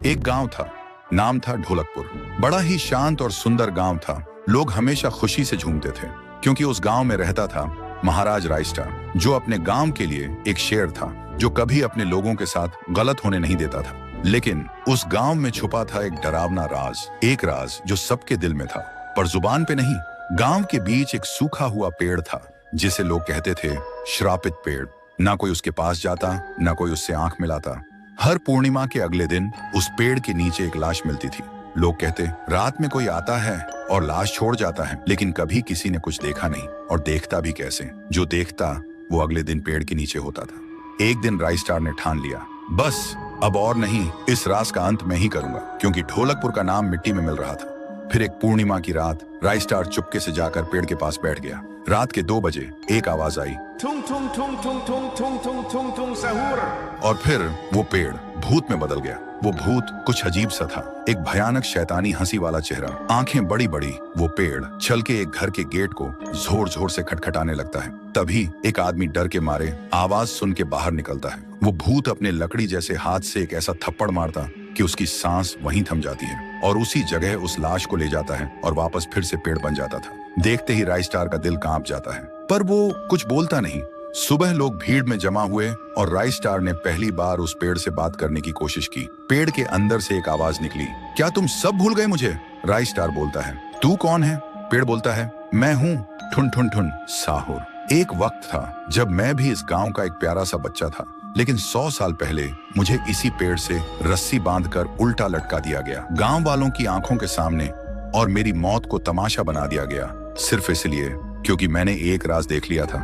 एक गांव था, नाम था ढोलकपुर। बड़ा ही शांत और सुंदर गांव था। लोग हमेशा खुशी से झूमते थे क्योंकि उस गांव में रहता था महाराज रायस्टार, जो अपने गांव के लिए एक शेर था, जो कभी अपने लोगों के साथ गलत होने नहीं देता था। लेकिन उस गांव में छुपा था एक डरावना राज, एक राज जो सबके दिल में था पर जुबान पे नहीं। गांव के बीच एक सूखा हुआ पेड़ था जिसे लोग कहते थे श्रापित पेड़। ना कोई उसके पास जाता, ना कोई उससे आंख मिलाता। हर पूर्णिमा के अगले दिन उस पेड़ के नीचे एक लाश मिलती थी। लोग कहते रात में कोई आता है और लाश छोड़ जाता है, लेकिन कभी किसी ने कुछ देखा नहीं, और देखता भी कैसे। जो देखता वो अगले दिन पेड़ के नीचे होता था। एक दिन रायस्टार ने ठान लिया, बस अब और नहीं, इस राज का अंत मैं ही करूंगा, क्योंकि ढोलकपुर का नाम मिट्टी में मिल रहा था। फिर एक पूर्णिमा की रात रायस्टार चुपके से जाकर पेड़ के पास बैठ गया। रात के 2 बजे एक आवाज आई, थुंग थुंग थुंग थुंग थुंग थुंग थुंग थुंग थुंग सहूर। और फिर वो पेड़ भूत में बदल गया। वो भूत कुछ अजीब सा था, एक भयानक शैतानी हंसी वाला चेहरा, आंखें बड़ी बड़ी। वो पेड़ चल के एक घर के गेट को जोर जोर से खटखटाने लगता है। तभी एक आदमी डर के मारे आवाज सुन के बाहर निकलता है। वो भूत अपने लकड़ी जैसे हाथ से एक ऐसा थप्पड़ मारता कि उसकी सांस वहीं थम जाती है, और उसी जगह उस लाश को ले जाता है और वापस फिर से पेड़ बन जाता था। देखते ही रायस्टार का दिल कांप जाता है, पर वो कुछ बोलता नहीं। सुबह लोग भीड़ में जमा हुए और रायस्टार ने पहली बार उस पेड़ से बात करने की कोशिश की। पेड़ के अंदर से एक आवाज निकली, क्या तुम सब भूल गए मुझे? रायस्टार बोलता है, तू कौन है? पेड़ बोलता है, मैं हूँ ठुन ठुन ठुन साहुर। एक वक्त था जब मैं भी इस गांव का एक प्यारा सा बच्चा था, लेकिन 100 साल पहले मुझे इसी पेड़ से रस्सी बांधकर उल्टा लटका दिया गया, गांव वालों की आंखों के सामने, और मेरी मौत को तमाशा बना दिया गया, सिर्फ इसलिए क्योंकि मैंने एक राज देख लिया था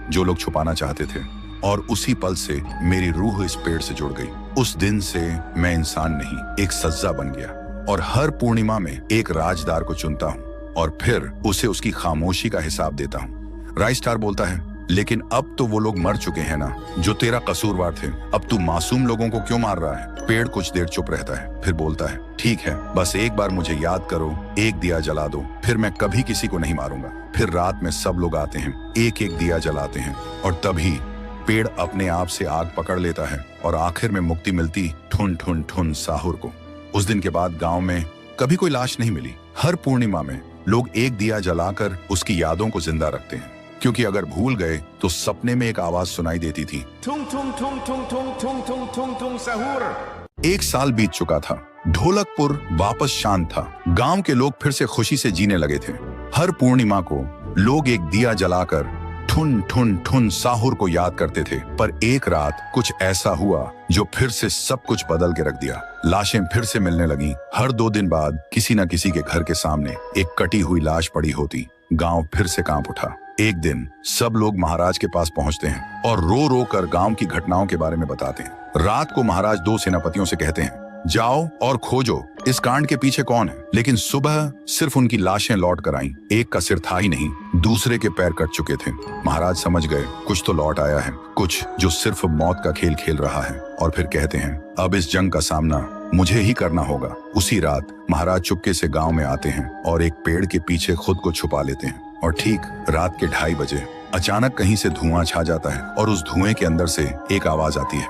जो लोग छुपाना चाहते थे। और उसी पल से मेरी रूह इस पेड़ से जुड़ गई। उस दिन से मैं इंसान नहीं, एक सज्जा बन गया, और हर पूर्णिमा में एक राजदार को चुनता हूँ और फिर उसे उसकी खामोशी का हिसाब देता हूँ। रायस्टार बोलता है, लेकिन अब तो वो लोग मर चुके हैं ना, जो तेरा कसूरवार थे। अब तू मासूम लोगों को क्यों मार रहा है? पेड़ कुछ देर चुप रहता है, फिर बोलता है, ठीक है, बस एक बार मुझे याद करो, एक दिया जला दो, फिर मैं कभी किसी को नहीं मारूंगा। फिर रात में सब लोग आते हैं, एक एक दिया जलाते हैं, और तभी पेड़ अपने आप से आग पकड़ लेता है, और आखिर में मुक्ति मिलती ठुन ठुन ठुन साहुर को। उस दिन के बाद गांव में कभी कोई लाश नहीं मिली। हर पूर्णिमा में लोग एक दिया जलाकर उसकी यादों को जिंदा रखते हैं, क्योंकि अगर भूल गए तो सपने में एक आवाज सुनाई देती थी, थुंग थुंग थुंग थुंग थुंग थुंग थुंग थुंग थुंग सहूर। 1 साल बीत चुका था। ढोलकपुर वापस शांत था। गांव के लोग फिर से खुशी से जीने लगे थे। हर पूर्णिमा को लोग एक दिया जलाकर ठुन ठुन ठुन साहुर को याद करते थे। पर एक रात कुछ ऐसा हुआ जो फिर से सब कुछ बदल के रख दिया। लाशें फिर से मिलने लगी। हर 2 दिन बाद किसी न किसी के घर के सामने एक कटी हुई लाश पड़ी होती। गांव फिर से कांप उठा। एक दिन सब लोग महाराज के पास पहुंचते हैं और रो रो कर गांव की घटनाओं के बारे में बताते हैं। रात को महाराज 2 सेनापतियों से कहते हैं, जाओ और खोजो इस कांड के पीछे कौन है। लेकिन सुबह सिर्फ उनकी लाशें लौट कर आईं। एक का सिर था ही नहीं, दूसरे के पैर कट चुके थे। महाराज समझ गए कुछ तो लौट आया है, कुछ जो सिर्फ मौत का खेल खेल रहा है। और फिर कहते हैं, अब इस जंग का सामना मुझे ही करना होगा। उसी रात महाराज चुपके से गांव में आते हैं और एक पेड़ के पीछे खुद को छुपा लेते हैं। और ठीक रात के 2:30 बजे अचानक कहीं से धुआं छा जाता है, और उस धुएं के अंदर से एक आवाज आती है,